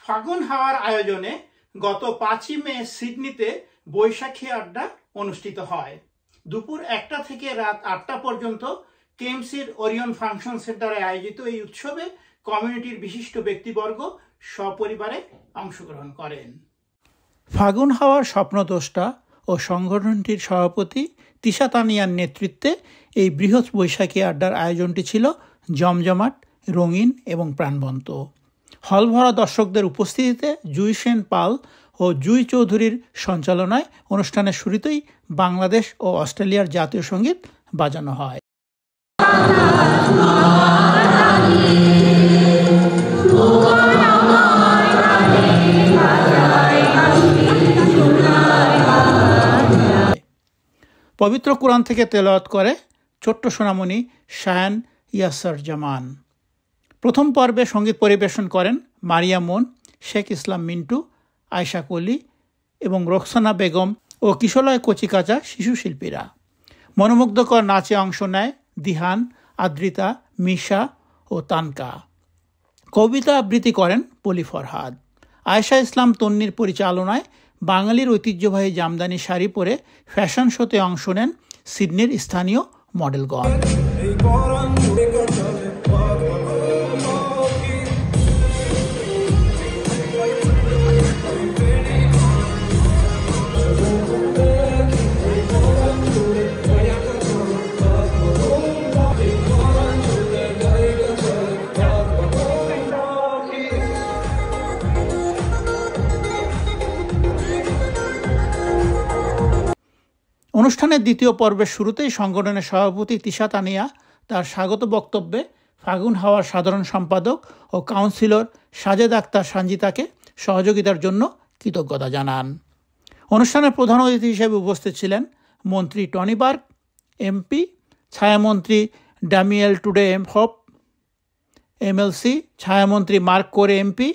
ফাগুন হাওয়ার আয়োজনে গত 5ই মে সিডনিতে বৈশাখী আড্ডা অনুষ্ঠিত হয়। দুপুর 1টা থেকে রাত 8টা পর্যন্ত কেএমসির ওরিয়ন ফাংশন সেন্টারে আয়োজিত এই উৎসবে কমিউনিটির বিশিষ্ট ব্যক্তিবর্গ সপরিবারে অংশগ্রহণ করেন। ফাগুন হাওয়ার স্বপ্নদ্রষ্টা ও সংগঠনটির সভাপতি তিশা তানিয়ার নেতৃত্বে এই বৃহৎ বৈশাখী আড্ডার আয়োজনটি ছিল জমজমাট, রঙিন এবং প্রাণবন্ত। হলভরা দর্শকদের উপস্থিতিতে জুই সেন পাল ও জুই চৌধুরীর সঞ্চালনায় অনুষ্ঠানের শুরুতেই বাংলাদেশ ও অস্ট্রেলিয়ার জাতীয় সঙ্গীত বাজানো হয়। পবিত্র কোরআন থেকে তেলাওয়াত করে ছোট্ট সোনামণি শায়ান ইয়াসার জামান। প্রথম পর্বে সঙ্গীত পরিবেশন করেন মারিয়া মুন, শেখ ইসলাম মিন্টু, আয়শা কলি এবং রোকসানা বেগম ও কিশলয় কচিকাঁচা শিশু শিল্পীরা। মনোমুগ্ধকর নাচে অংশ নেয় দিহান, আদ্রিতা, মিশা ও তানকা। কবিতা আবৃত্তি করেন পলি ফরহাদ। আয়েশা ইসলাম তন্নির পরিচালনায় বাঙালির ঐতিহ্যবাহী জামদানি শাড়ি পরে ফ্যাশন শোতে অংশ নেন সিডনির স্থানীয় মডেলগণ। অনুষ্ঠানের দ্বিতীয় পর্বের শুরুতেই সংগঠনের সভাপতি তিশা তানিয়া তার স্বাগত বক্তব্যে ফাগুন হাওয়ার সাধারণ সম্পাদক ও কাউন্সিলর সাজেদ আক্তার সঞ্জিতাকে সহযোগিতার জন্য কৃতজ্ঞতা জানান। অনুষ্ঠানের প্রধান অতিথি হিসেবে উপস্থিত ছিলেন মন্ত্রী টনি বার্গ এমপি, ছায়ামন্ত্রী ড্যামিয়েল টুডে হোপ এমএলসি, ছায়ামন্ত্রী Mark Coure MP,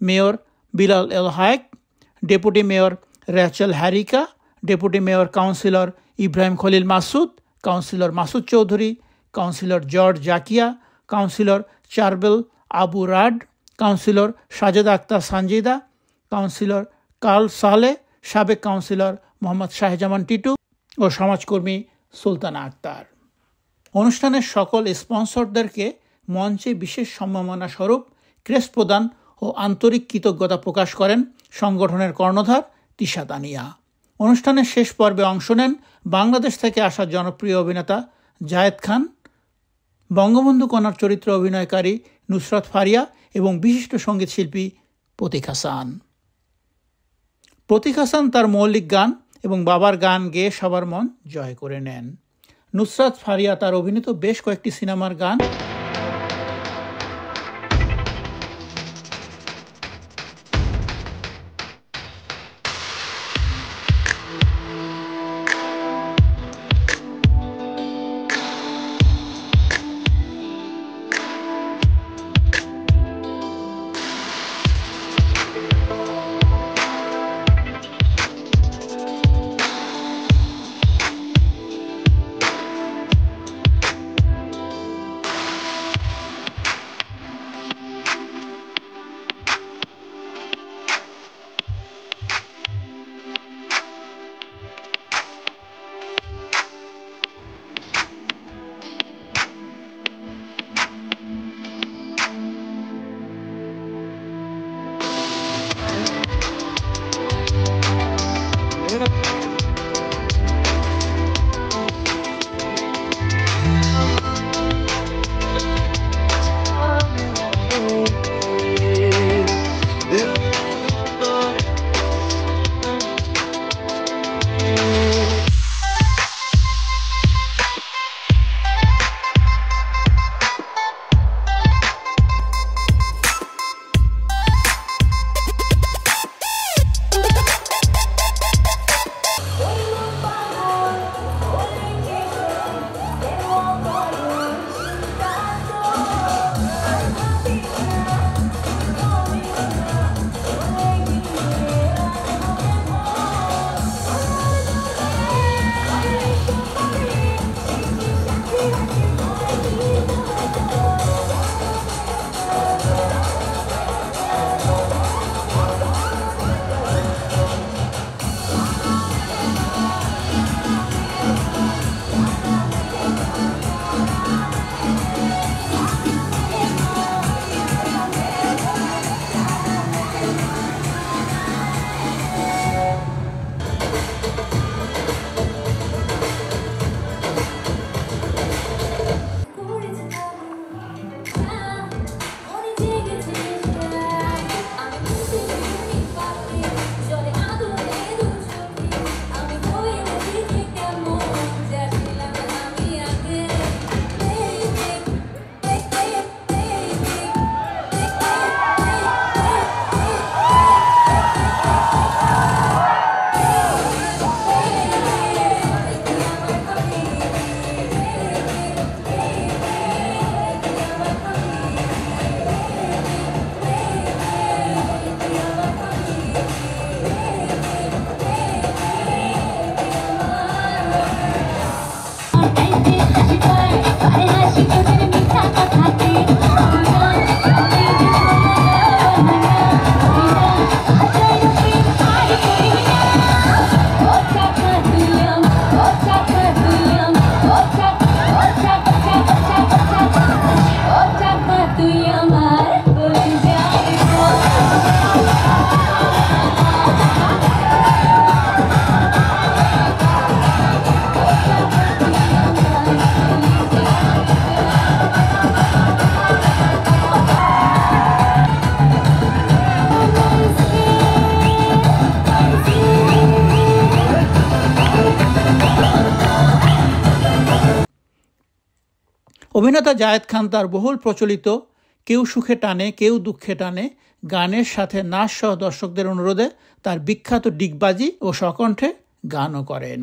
mayor Bilal El Hayek, deputy mayor Rachel Harika, deputy mayor councillor Ibrahim Khalil Masud, councillor Masud Chowdhury, councillor George Zakhia, councillor Charbel Abou Rad, councillor Sajeda Akter Sanjida, councillor Karl Saleh, সাবেক councillor Mohammad Shahjaman Titu ও সমাজকর্মী সুলতানা আক্তার। অনুষ্ঠানের সকল স্পন্সরদেরকে মঞ্চে বিশেষ সম্মাননা স্বরূপ ক্রেস্ট প্রদান ও আন্তরিক কৃতজ্ঞতা প্রকাশ করেন সংগঠনের কর্ণধার তিশা তানিয়া। অনুষ্ঠানের শেষ পর্বে অংশ নেন বাংলাদেশ থেকে আসা জনপ্রিয় অভিনেতা জায়েদ খান, বঙ্গবন্ধু কন্যার চরিত্রে অভিনয়কারী নুসরাত ফারিয়া এবং বিশিষ্ট সঙ্গীত শিল্পী প্রতীক হাসান। প্রতীক হাসান তার মৌলিক গান এবং বাবার গান গেয়ে সবার মন জয় করে নেন। নুসরাত ফারিয়া তার অভিনীত বেশ কয়েকটি সিনেমার গান অভিনেতা জায়েদ খান তার বহুল প্রচলিত কেউ সুখে টানে কেউ দুঃখে টানে গানের সাথে নাচ সহ দর্শকদের অনুরোধে তার বিখ্যাত ডিগবাজি ও স্বকণ্ঠে গানও করেন।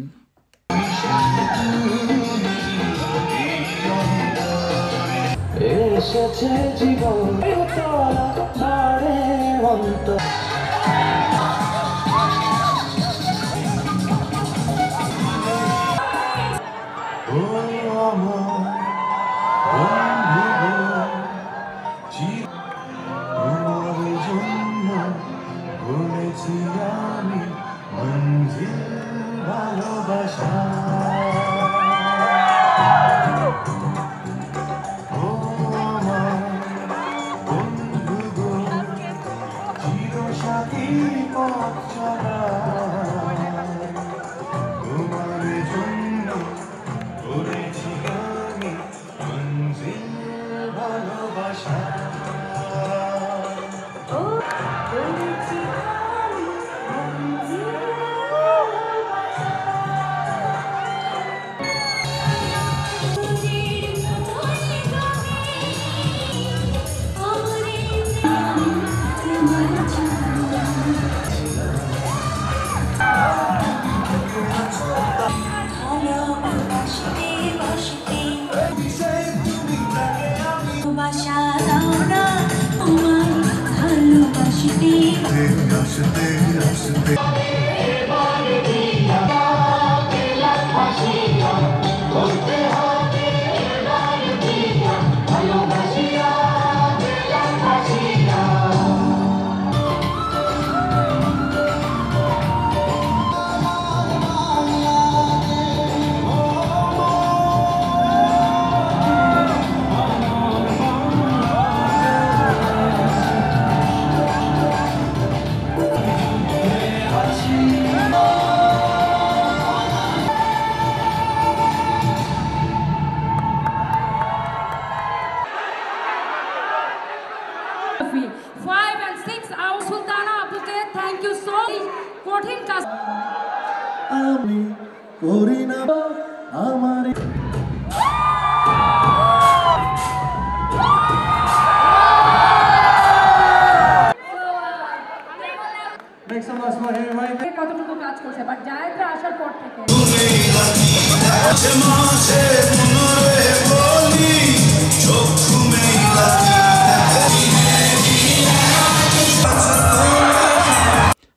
কতটুকু কাজ করছে বাট জায়েদরা আসার পর থেকে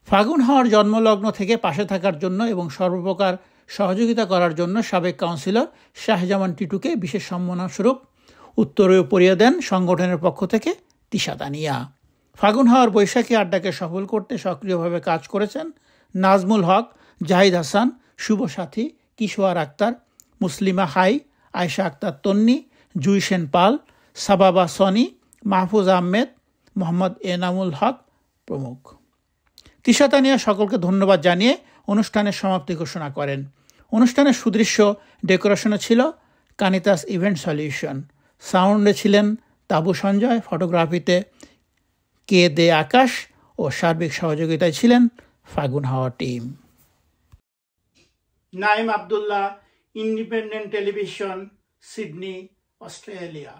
ফাগুন হাওয়ার জন্মলগ্ন থেকে পাশে থাকার জন্য এবং সর্বপ্রকার সহযোগিতা করার জন্য সাবেক কাউন্সিলর শাহজামান টিটুকে বিশেষ সম্মানস্বরূপ উত্তরীয় পরিয়ে দেন সংগঠনের পক্ষ থেকে তিশা তানিয়া। ফাগুন হাওয়ার বৈশাখী আড্ডাকে সফল করতে সক্রিয়ভাবে কাজ করেছেন নাজমুল হক, জাহিদ হাসান, শুভ সাথী, কিশোয়ার আক্তার, মুসলিমা হাই, আয়শা আক্তার তন্নি, জুইসেন পাল, সাবাবা সনি, মাহফুজ আহমেদ, মোহাম্মদ এনামুল হক প্রমুখ। তিশা তানিয়া সকলকে ধন্যবাদ জানিয়ে অনুষ্ঠানের সমাপ্তি ঘোষণা করেন। অনুষ্ঠানের সুদৃশ্য ডেকোরেশনে ছিল কানিতাস ইভেন্ট সলিউশন, সাউন্ডে ছিলেন তাবু সঞ্জয়, ফটোগ্রাফিতে কে দে আকাশ ও সার্বিক সহযোগিতায় ছিলেন ফাগুন হাওয়া team. Naim Abdullah, independent television, Sydney, Australia.